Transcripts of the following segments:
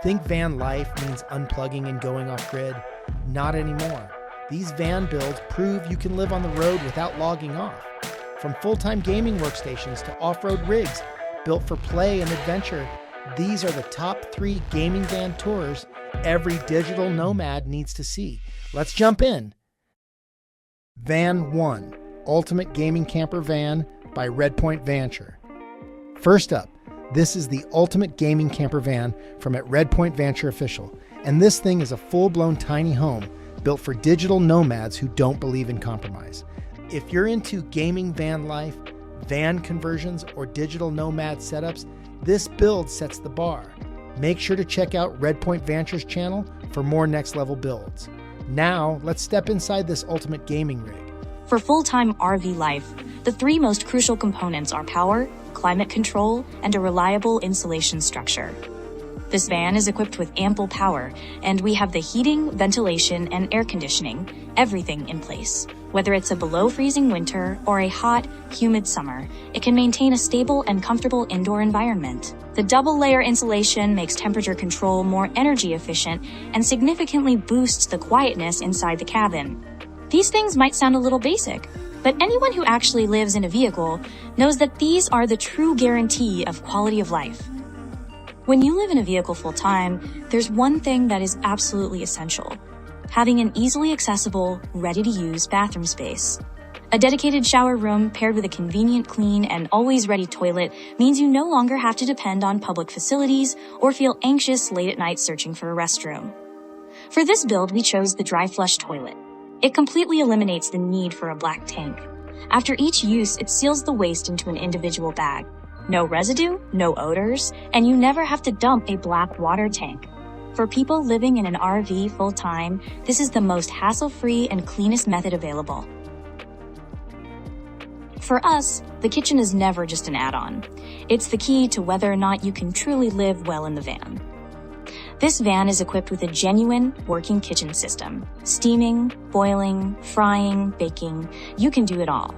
Think Vanlife means unplugging and going off-grid? Not anymore. These van builds prove you can live on the road without logging off. From full-time gaming workstations to off-road rigs built for play and adventure, these are the top 3 gaming van tours every digital nomad needs to see. Let's jump in. Van 1, Ultimate Gaming Camper Van by RedPoint Vanture. First up, this is the Ultimate Gaming Camper Van from at RedPoint Vanture Official, and this thing is a full-blown tiny home built for digital nomads who don't believe in compromise. If you're into gaming van life, van conversions, or digital nomad setups, this build sets the bar. Make sure to check out RedPoint Vanture's channel for more next-level builds. Now, let's step inside this ultimate gaming rig. For full-time RV life, the 3 most crucial components are power, climate control, and a reliable insulation structure. This van is equipped with ample power, and we have the heating, ventilation, and air conditioning, everything in place. Whether it's a below-freezing winter or a hot, humid summer, it can maintain a stable and comfortable indoor environment. The double-layer insulation makes temperature control more energy efficient and significantly boosts the quietness inside the cabin. These things might sound a little basic, but anyone who actually lives in a vehicle knows that these are the true guarantee of quality of life. When you live in a vehicle full-time, there's one thing that is absolutely essential: having an easily accessible, ready-to-use bathroom space. A dedicated shower room paired with a convenient, clean, and always-ready toilet means you no longer have to depend on public facilities or feel anxious late at night searching for a restroom. For this build, we chose the dry flush toilet. It completely eliminates the need for a black tank. After each use, it seals the waste into an individual bag. No residue, no odors, and you never have to dump a black water tank. For people living in an RV full-time, this is the most hassle-free and cleanest method available. For us, the kitchen is never just an add-on. It's the key to whether or not you can truly live well in the van. This van is equipped with a genuine working kitchen system. Steaming, boiling, frying, baking, you can do it all.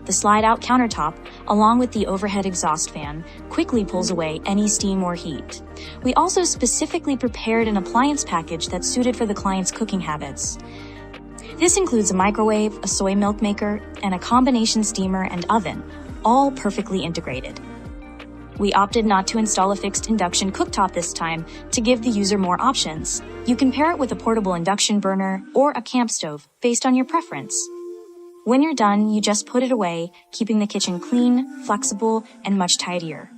The slide-out countertop, along with the overhead exhaust fan, quickly pulls away any steam or heat. We also specifically prepared an appliance package that's suited for the client's cooking habits. This includes a microwave, a soy milk maker, and a combination steamer and oven, all perfectly integrated. We opted not to install a fixed induction cooktop this time to give the user more options. You can pair it with a portable induction burner or a camp stove based on your preference. When you're done, you just put it away, keeping the kitchen clean, flexible, and much tidier.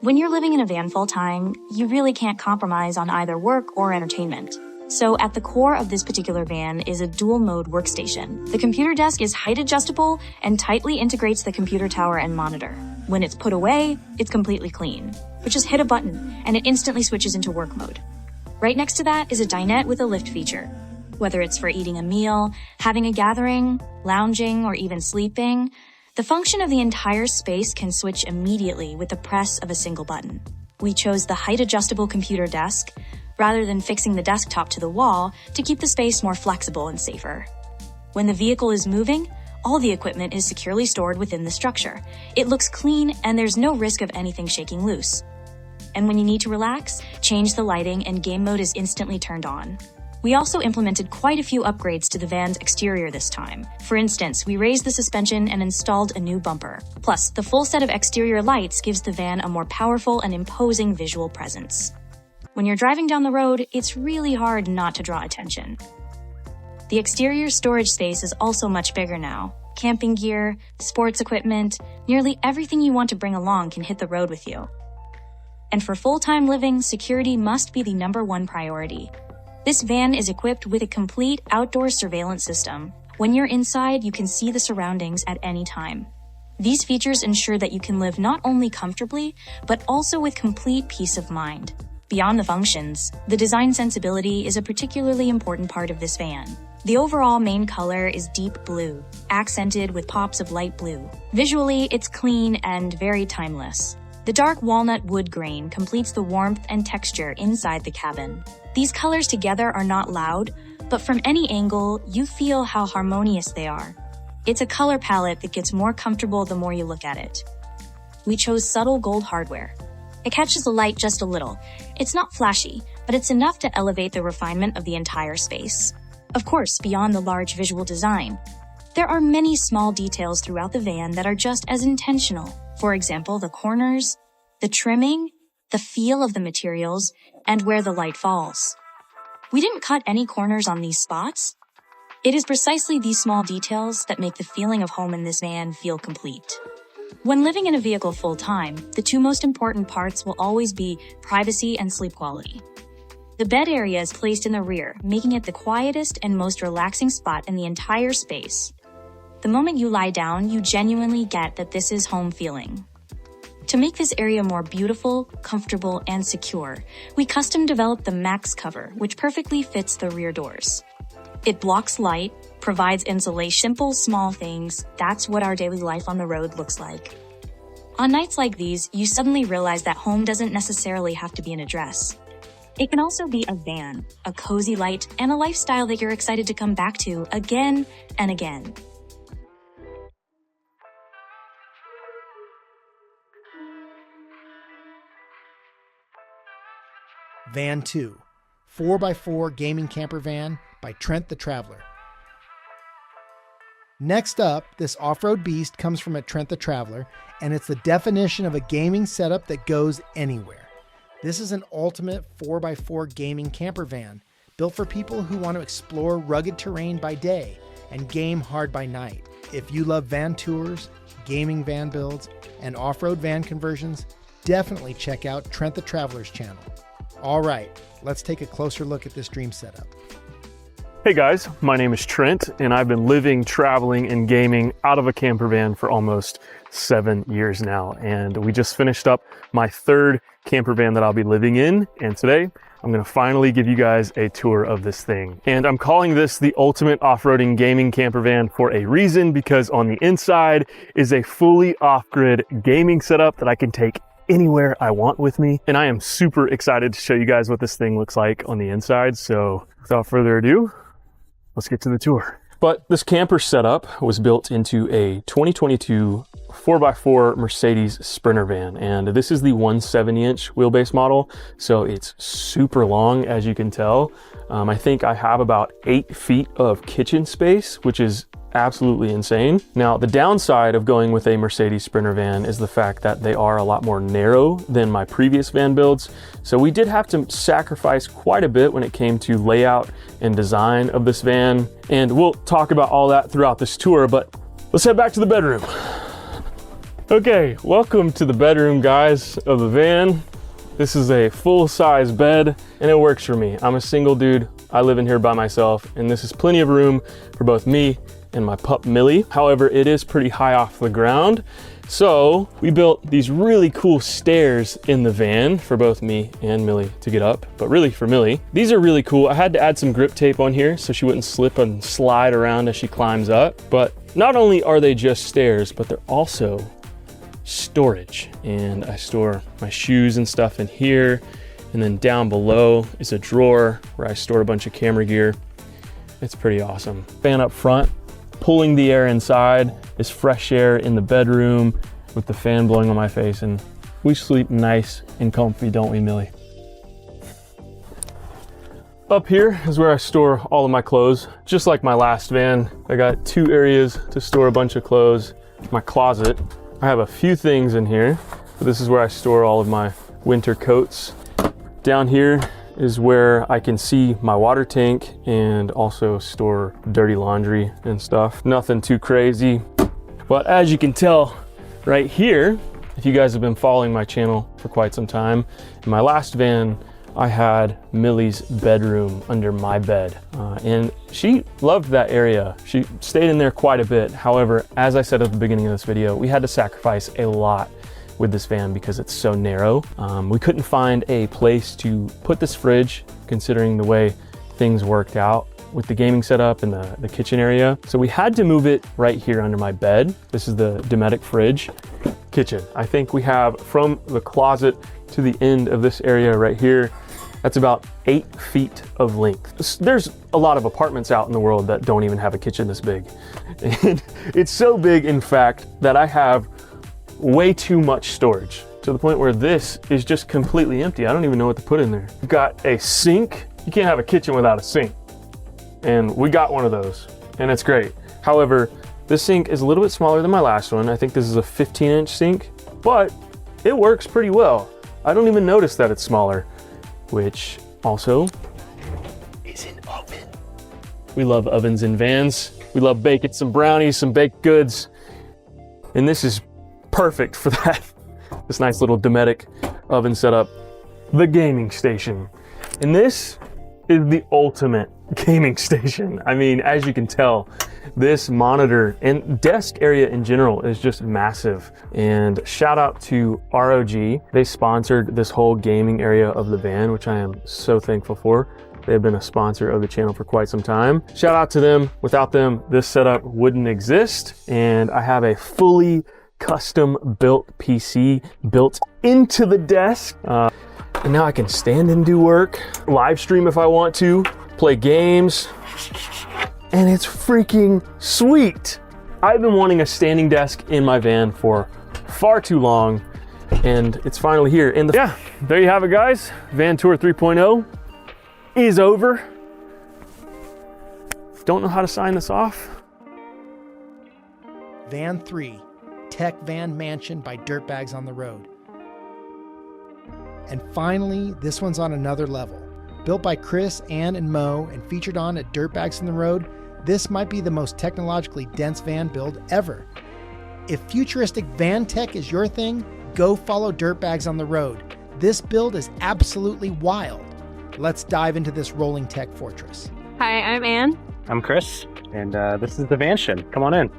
When you're living in a van full-time, you really can't compromise on either work or entertainment. So at the core of this particular van is a dual-mode workstation. The computer desk is height adjustable and tightly integrates the computer tower and monitor. When it's put away, it's completely clean. But just hit a button, and it instantly switches into work mode. Right next to that is a dinette with a lift feature. Whether it's for eating a meal, having a gathering, lounging, or even sleeping, the function of the entire space can switch immediately with the press of a single button. We chose the height-adjustable computer desk, rather than fixing the desktop to the wall to keep the space more flexible and safer. When the vehicle is moving, all the equipment is securely stored within the structure. It looks clean, and there's no risk of anything shaking loose. And when you need to relax, change the lighting and game mode is instantly turned on. We also implemented quite a few upgrades to the van's exterior this time. For instance, we raised the suspension and installed a new bumper. Plus, the full set of exterior lights gives the van a more powerful and imposing visual presence. When you're driving down the road, it's really hard not to draw attention. The exterior storage space is also much bigger now. Camping gear, sports equipment, nearly everything you want to bring along can hit the road with you. And for full-time living, security must be the #1 priority. This van is equipped with a complete outdoor surveillance system. When you're inside, you can see the surroundings at any time. These features ensure that you can live not only comfortably, but also with complete peace of mind. Beyond the functions, the design sensibility is a particularly important part of this van. The overall main color is deep blue, accented with pops of light blue. Visually, it's clean and very timeless. The dark walnut wood grain completes the warmth and texture inside the cabin. These colors together are not loud, but from any angle, you feel how harmonious they are. It's a color palette that gets more comfortable the more you look at it. We chose subtle gold hardware. It catches the light just a little. It's not flashy, but it's enough to elevate the refinement of the entire space. Of course, beyond the large visual design, there are many small details throughout the van that are just as intentional. For example, the corners, the trimming, the feel of the materials, and where the light falls. We didn't cut any corners on these spots. It is precisely these small details that make the feeling of home in this van feel complete. When living in a vehicle full-time, the two most important parts will always be privacy and sleep quality. The bed area is placed in the rear, making it the quietest and most relaxing spot in the entire space. The moment you lie down, you genuinely get that this is home feeling. To make this area more beautiful, comfortable, and secure, we custom developed the Max cover, which perfectly fits the rear doors. It blocks light, provides insulation, simple, small things. That's what our daily life on the road looks like. On nights like these, you suddenly realize that home doesn't necessarily have to be an address. It can also be a van, a cozy light, and a lifestyle that you're excited to come back to again and again. Van 2, 4x4 gaming camper van by Trent the Traveler. Next up, this off-road beast comes from a Trent the Traveler, and it's the definition of a gaming setup that goes anywhere. This is an ultimate 4x4 gaming camper van, built for people who want to explore rugged terrain by day and game hard by night. If you love van tours, gaming van builds, and off-road van conversions, definitely check out Trent the Traveler's channel. All right, let's take a closer look at this dream setup. Hey guys, my name is Trent, and I've been living, traveling, and gaming out of a camper van for almost 7 years now. And we just finished up my third camper van that I'll be living in. And today, I'm gonna finally give you guys a tour of this thing. And I'm calling this the ultimate off-roading gaming camper van for a reason, because on the inside is a fully off-grid gaming setup that I can take anywhere I want with me. And I am super excited to show you guys what this thing looks like on the inside. So without further ado, let's get to the tour. But this camper setup was built into a 2022 4x4 Mercedes Sprinter van. And this is the 170-inch wheelbase model. So it's super long, as you can tell. I think I have about 8 feet of kitchen space, which is absolutely insane. Now, the downside of going with a Mercedes Sprinter van is the fact that they are a lot more narrow than my previous van builds. So we did have to sacrifice quite a bit when it came to layout and design of this van. And we'll talk about all that throughout this tour, but let's head back to the bedroom. Okay, welcome to the bedroom, guys, of the van. This is a full-size bed, and it works for me. I'm a single dude. I live in here by myself, and this is plenty of room for both me and my pup Millie. However, it is pretty high off the ground. So we built these really cool stairs in the van for both me and Millie to get up, but really for Millie. These are really cool. I had to add some grip tape on here so she wouldn't slip and slide around as she climbs up. But not only are they just stairs, but they're also storage. And I store my shoes and stuff in here. And then down below is a drawer where I store a bunch of camera gear. It's pretty awesome. Fan up front, pulling the air inside, is fresh air in the bedroom with the fan blowing on my face, and we sleep nice and comfy, don't we, Millie? Up here is where I store all of my clothes. Just like my last van, I got 2 areas to store a bunch of clothes. My closet, I have a few things in here, but this is where I store all of my winter coats. Down here is where I can see my water tank and also store dirty laundry and stuff. Nothing too crazy. But as you can tell right here, if you guys have been following my channel for quite some time, in my last van, I had Millie's bedroom under my bed. And she loved that area. She stayed in there quite a bit. However, as I said at the beginning of this video, we had to sacrifice a lot with this van because it's so narrow. We couldn't find a place to put this fridge, considering the way things worked out with the gaming setup and the kitchen area. So we had to move it right here under my bed. This is the Dometic fridge. Kitchen. I think we have from the closet to the end of this area right here, that's about 8 feet of length. There's a lot of apartments out in the world that don't even have a kitchen this big. And it's so big, in fact, that I have way too much storage. to the point where this is just completely empty. I don't even know what to put in there. We've got a sink. You can't have a kitchen without a sink. And we got one of those, and it's great. However, this sink is a little bit smaller than my last one. I think this is a 15-inch sink, but it works pretty well. I don't even notice that it's smaller, which also is an oven. We love ovens in vans. We love baking some brownies, some baked goods, and this is perfect for that. This nice little Dometic oven setup. The gaming station. And this is the ultimate gaming station. I mean, as you can tell, this monitor and desk area in general is just massive. And shout out to ROG. They sponsored this whole gaming area of the van, which I am so thankful for. They've been a sponsor of the channel for quite some time. Shout out to them. Without them, this setup wouldn't exist. And I have a fully custom built PC built into the desk. And now I can stand and do work, live stream if I want to, play games, and it's freaking sweet. I've been wanting a standing desk in my van for far too long, and it's finally here. Yeah, there you have it, guys. VanTour 3.0 is over. Don't know how to sign this off. Van 3, Tech Van Mansion by Dirtbags on the road. And finally, this one's on another level. Built by Chris, Ann, and Mo, and featured on at Dirtbags on the road, this might be the most technologically dense van build ever. If futuristic van tech is your thing, go follow Dirtbags on the road. This build is absolutely wild. Let's dive into this rolling tech fortress. Hi, I'm Ann. I'm Chris, and this is the Vantion. Come on in.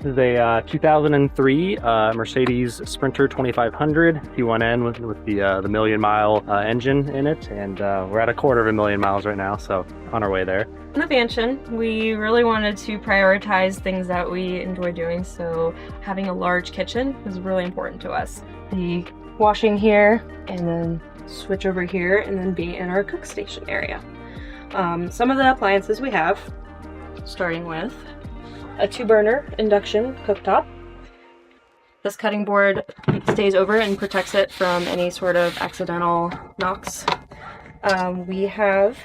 This is a 2003 Mercedes Sprinter 2500 T1N with the million-mile engine in it, and we're at 250,000 miles right now, so on our way there. In the Vantion, we really wanted to prioritize things that we enjoy doing, so having a large kitchen is really important to us. The washing here, and then switch over here, and then be in our cook station area. Some of the appliances we have, starting with a 2-burner induction cooktop. This cutting board stays over and protects it from any sort of accidental knocks. We have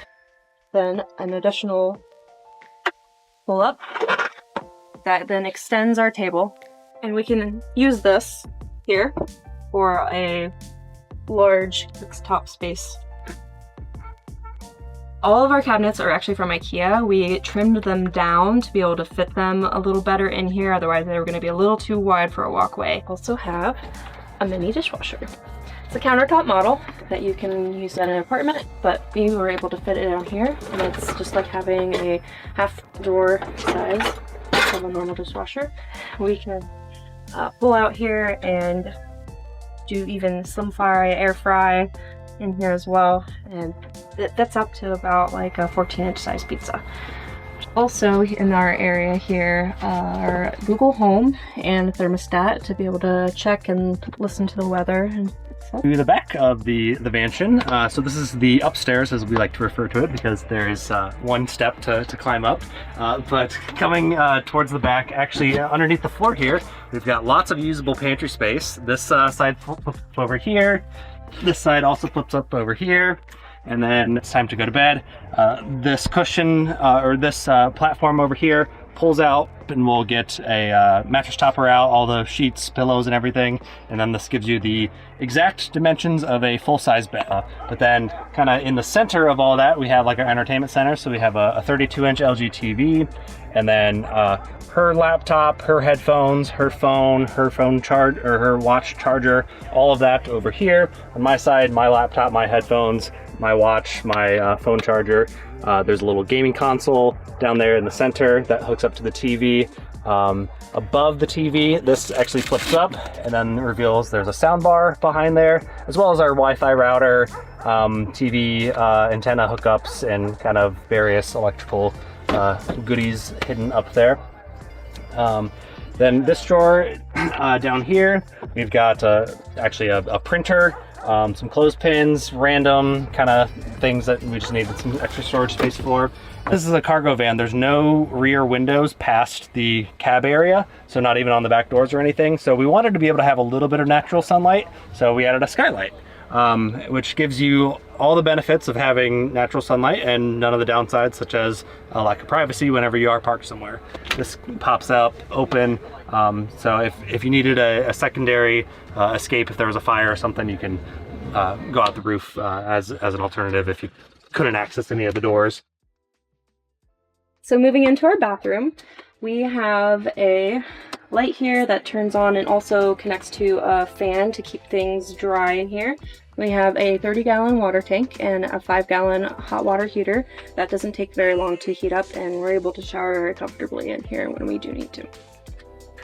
then an additional pull-up that then extends our table, and we can use this here for a large cooktop space. All of our cabinets are actually from IKEA. We trimmed them down to be able to fit them a little better in here, otherwise they were going to be a little too wide for a walkway. Also have a mini dishwasher. It's a countertop model that you can use in an apartment, but we were able to fit it down here, and it's just like having a half drawer size of a normal dishwasher. We can pull out here and do even slim fry, air fry in here as well, and that's up to about like a 14-inch size pizza. Also in our area here are Google Home and a thermostat to be able to check and listen to the weather and stuff. To the back of the Vantion, so this is the upstairs as we like to refer to it, because there is one step to climb up, but coming towards the back, actually underneath the floor here, we've got lots of usable pantry space. This side flips over here. This side also flips up over here, and then it's time to go to bed. This cushion or this platform over here pulls out, and we'll get a mattress topper out, all the sheets, pillows, and everything, and then this gives you the exact dimensions of a full-size bed. But then kind of in the center of all that, we have like our entertainment center. So we have a 32-inch LG TV, and then her laptop, her headphones, her phone charge, or her watch charger, all of that over here. On my side, my laptop, my headphones, my watch, my phone charger. There's a little gaming console down there in the center that hooks up to the TV. Above the TV, this actually flips up and then reveals there's a sound bar behind there, as well as our Wi-Fi router, TV antenna hookups, and kind of various electrical goodies hidden up there. Then this drawer down here, we've got actually a printer some clothespins, random kind of things that we just needed some extra storage space for. This is a cargo van. There's no rear windows past the cab area, so not even on the back doors or anything. So we wanted to be able to have a little bit of natural sunlight, so we added a skylight, which gives you all the benefits of having natural sunlight and none of the downsides, such as a lack of privacy whenever you are parked somewhere. This pops up, open, so if you needed a secondary escape, if there was a fire or something, you can go out the roof as an alternative if you couldn't access any of the doors. So moving into our bathroom, we have a light here that turns on and also connects to a fan to keep things dry in here. We have a 30-gallon water tank and a 5-gallon hot water heater that doesn't take very long to heat up, and we're able to shower very comfortably in here when we do need to.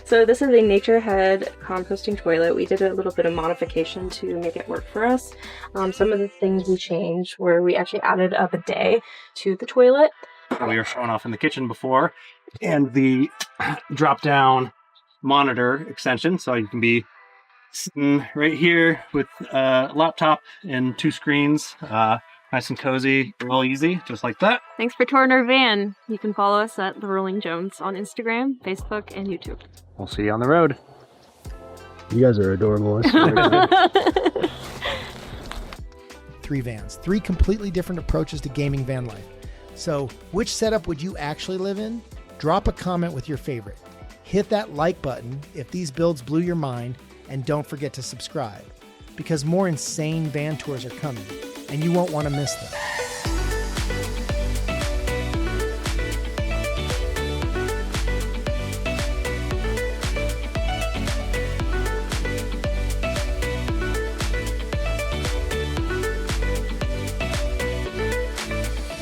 So this is a Nature Head composting toilet. We did a little bit of modification to make it work for us. Some of the things we changed were we actually added a bidet to the toilet. We were showing off in the kitchen before, and the drop-down monitor extension, so you can be sitting right here with a laptop and 2 screens, nice and cozy, real easy, just like that. Thanks for touring our van. You can follow us at The Rolling Jones on Instagram, Facebook, and YouTube. We'll see you on the road. You guys are adorable. 3 vans, 3 completely different approaches to gaming van life. So which setup would you actually live in? Drop a comment with your favorite. Hit that like button if these builds blew your mind, and don't forget to subscribe, because more insane van tours are coming and you won't want to miss them.